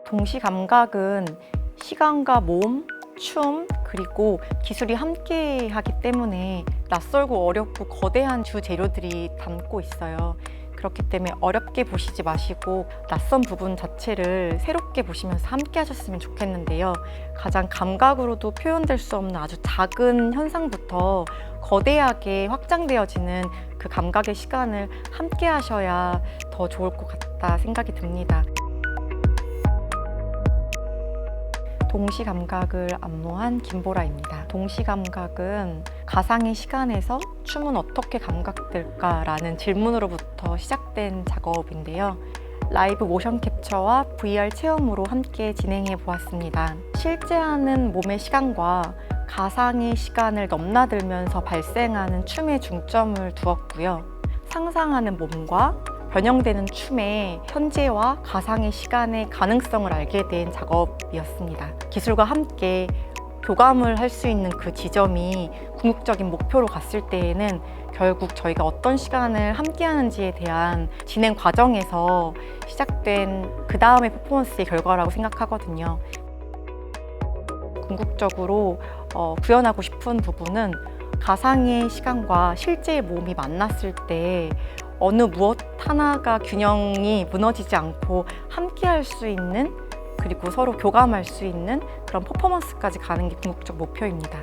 동시 감각은 시간과 몸, 춤, 그리고 기술이 함께 하기 때문에 낯설고 어렵고 거대한 주재료들이 담고 있어요. 그렇기 때문에 어렵게 보시지 마시고 낯선 부분 자체를 새롭게 보시면서 함께 하셨으면 좋겠는데요. 가장 감각으로도 표현될 수 없는 아주 작은 현상부터 거대하게 확장되어지는 그 감각의 시간을 함께 하셔야 더 좋을 것 같다 생각이 듭니다. 동시 감각을 안무한 김보라입니다. 동시 감각은 가상의 시간에서 춤은 어떻게 감각될까라는 질문으로부터 시작된 작업인데요. 라이브 모션 캡처와 VR 체험으로 함께 진행해 보았습니다. 실제 하는 몸의 시간과 가상의 시간을 넘나들면서 발생하는 춤에 중점을 두었고요. 상상하는 몸과 변형되는 춤의 현재와 가상의 시간의 가능성을 알게 된 작업이었습니다. 기술과 함께 교감을 할 수 있는 그 지점이 궁극적인 목표로 갔을 때에는 결국 저희가 어떤 시간을 함께 하는지에 대한 진행 과정에서 시작된 그 다음의 퍼포먼스의 결과라고 생각하거든요. 궁극적으로 구현하고 싶은 부분은 가상의 시간과 실제의 몸이 만났을 때 어느 무엇 하나가 균형이 무너지지 않고 함께 할 수 있는, 그리고 서로 교감할 수 있는 그런 퍼포먼스까지 가는 게 궁극적 목표입니다.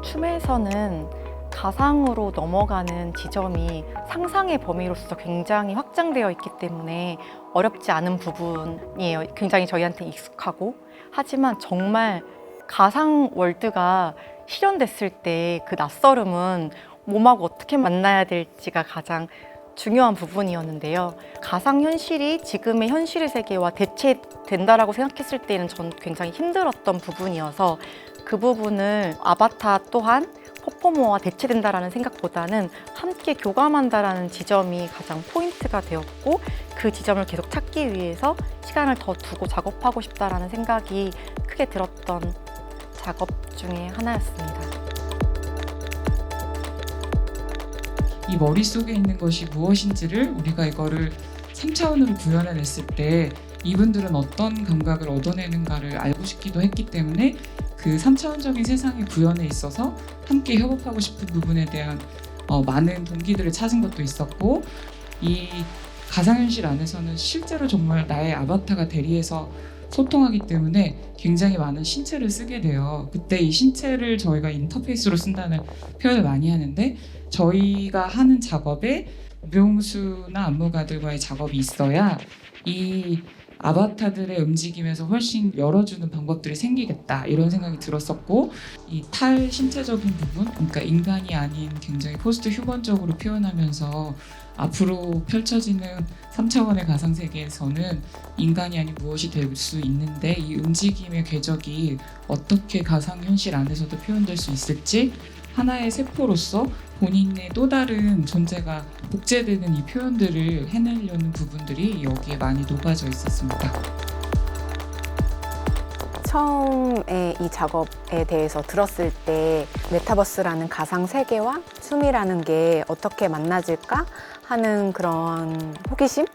춤에서는 가상으로 넘어가는 지점이 상상의 범위로서 굉장히 확장되어 있기 때문에 어렵지 않은 부분이에요. 굉장히 저희한테 익숙하고, 하지만 정말 가상 월드가 실현됐을 때 그 낯설음은 몸하고 어떻게 만나야 될지가 가장 중요한 부분이었는데요. 가상현실이 지금의 현실의 세계와 대체된다라고 생각했을 때는 전 굉장히 힘들었던 부분이어서 그 부분을 아바타 또한 퍼포머와 대체된다라는 생각보다는 함께 교감한다라는 지점이 가장 포인트가 되었고, 그 지점을 계속 찾기 위해서 시간을 더 두고 작업하고 싶다라는 생각이 크게 들었던 작업 중에 하나였습니다. 이 머릿속에 있는 것이 무엇인지를 우리가 이거를 3차원으로 구현해냈을 때 이분들은 어떤 감각을 얻어내는가를 알고 싶기도 했기 때문에 그 3차원적인 세상의 구현에 있어서 함께 협업하고 싶은 부분에 대한 많은 동기들을 찾은 것도 있었고, 이 가상현실 안에서는 실제로 정말 나의 아바타가 대리해서 소통하기 때문에 굉장히 많은 신체를 쓰게 돼요. 그때 이 신체를 저희가 인터페이스로 쓴다는 표현을 많이 하는데, 저희가 하는 작업에 무용수나 안무가들과의 작업이 있어야 이 아바타들의 움직임에서 훨씬 열어주는 방법들이 생기겠다, 이런 생각이 들었었고, 이 탈신체적인 부분, 그러니까 인간이 아닌 굉장히 포스트 휴먼적으로 표현하면서 앞으로 펼쳐지는 3차원의 가상세계에서는 인간이 아닌 무엇이 될 수 있는데, 이 움직임의 궤적이 어떻게 가상현실 안에서도 표현될 수 있을지, 하나의 세포로서 본인의 또 다른 존재가 복제되는 이 표현들을 해내려는 부분들이 여기에 많이 녹아져 있었습니다. 처음에 이 작업에 대해서 들었을 때 메타버스라는 가상 세계와 춤이라는 게 어떻게 만나질까 하는 그런 호기심?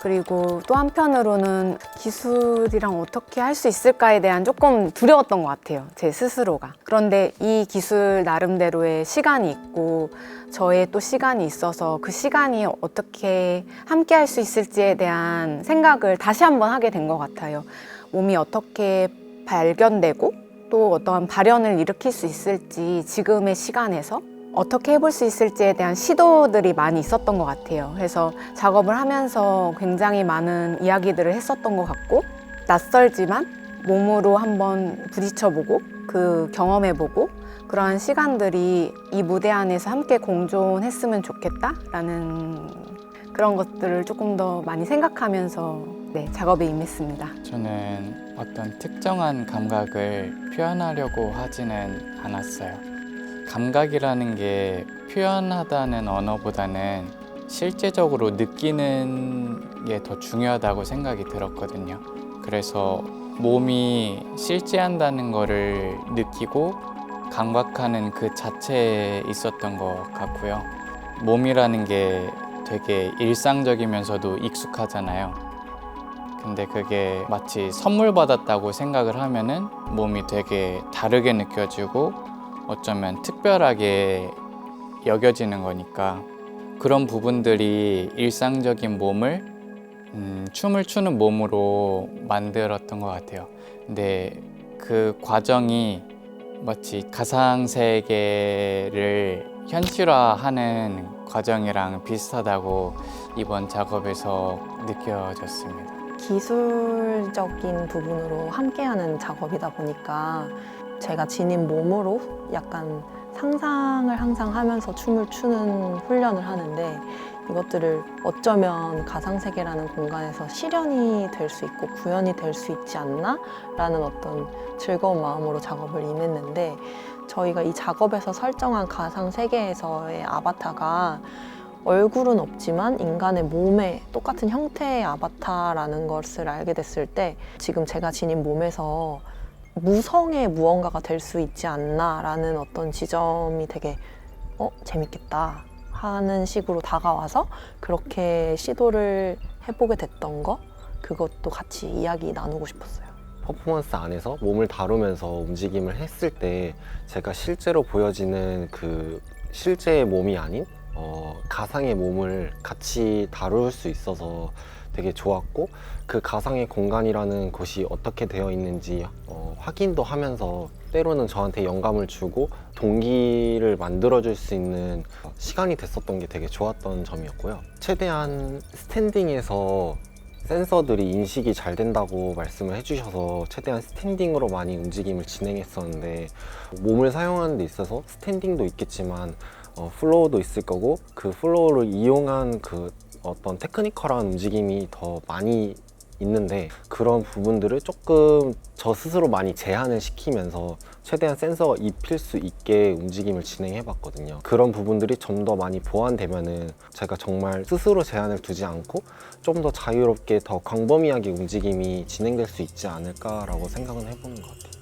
그리고 또 한편으로는 기술이랑 어떻게 할 수 있을까에 대한 조금 두려웠던 것 같아요, 제 스스로가. 그런데 이 기술 나름대로의 시간이 있고 저의 또 시간이 있어서 그 시간이 어떻게 함께 할 수 있을지에 대한 생각을 다시 한번 하게 된 것 같아요. 몸이 어떻게 발견되고 또 어떠한 발현을 일으킬 수 있을지, 지금의 시간에서 어떻게 해볼 수 있을지에 대한 시도들이 많이 있었던 것 같아요. 그래서 작업을 하면서 굉장히 많은 이야기들을 했었던 것 같고, 낯설지만 몸으로 한번 부딪혀보고 그 경험해보고 그러한 시간들이 이 무대 안에서 함께 공존했으면 좋겠다라는 그런 것들을 조금 더 많이 생각하면서 작업에 임했습니다. 저는 어떤 특정한 감각을 표현하려고 하지는 않았어요. 감각이라는 게 표현하다는 언어보다는 실제적으로 느끼는 게 더 중요하다고 생각이 들었거든요. 그래서 몸이 실제한다는 거를 느끼고 감각하는 그 자체에 있었던 것 같고요. 몸이라는 게 되게 일상적이면서도 익숙하잖아요. 근데 그게 마치 선물 받았다고 생각을 하면은 몸이 되게 다르게 느껴지고 어쩌면 특별하게 여겨지는 거니까 그런 부분들이 일상적인 몸을 춤을 추는 몸으로 만들었던 것 같아요. 근데 그 과정이 마치 가상세계를 현실화하는 과정이랑 비슷하다고 이번 작업에서 느껴졌습니다. 기술적인 부분으로 함께하는 작업이다 보니까 제가 지닌 몸으로 약간 상상을 항상 하면서 춤을 추는 훈련을 하는데 이것들을 어쩌면 가상세계라는 공간에서 실현이 될 수 있고 구현이 될 수 있지 않나? 라는 어떤 즐거운 마음으로 작업을 임했는데 저희가 이 작업에서 설정한 가상세계에서의 아바타가 얼굴은 없지만 인간의 몸에 똑같은 형태의 아바타라는 것을 알게 됐을 때 지금 제가 지닌 몸에서 무성의 무언가가 될 수 있지 않나라는 어떤 지점이 되게 재밌겠다 하는 식으로 다가와서 그렇게 시도를 해보게 됐던 거 그것도 같이 이야기 나누고 싶었어요. 퍼포먼스 안에서 몸을 다루면서 움직임을 했을 때 제가 실제로 보여지는 그 실제의 몸이 아닌 가상의 몸을 같이 다룰 수 있어서 되게 좋았고 그 가상의 공간이라는 곳이 어떻게 되어 있는지 확인도 하면서 때로는 저한테 영감을 주고 동기를 만들어줄 수 있는 시간이 됐었던 게 되게 좋았던 점이었고요. 최대한 스탠딩에서 센서들이 인식이 잘 된다고 말씀을 해주셔서 최대한 스탠딩으로 많이 움직임을 진행했었는데 몸을 사용하는 데 있어서 스탠딩도 있겠지만 플로우도 있을 거고 그 플로우를 이용한 그 어떤 테크니컬한 움직임이 더 많이 있는데 그런 부분들을 조금 저 스스로 많이 제한을 시키면서 최대한 센서가 입힐 수 있게 움직임을 진행해 봤거든요. 그런 부분들이 좀 더 많이 보완되면은 제가 정말 스스로 제한을 두지 않고 좀 더 자유롭게 더 광범위하게 움직임이 진행될 수 있지 않을까라고 생각은 해보는 것 같아요.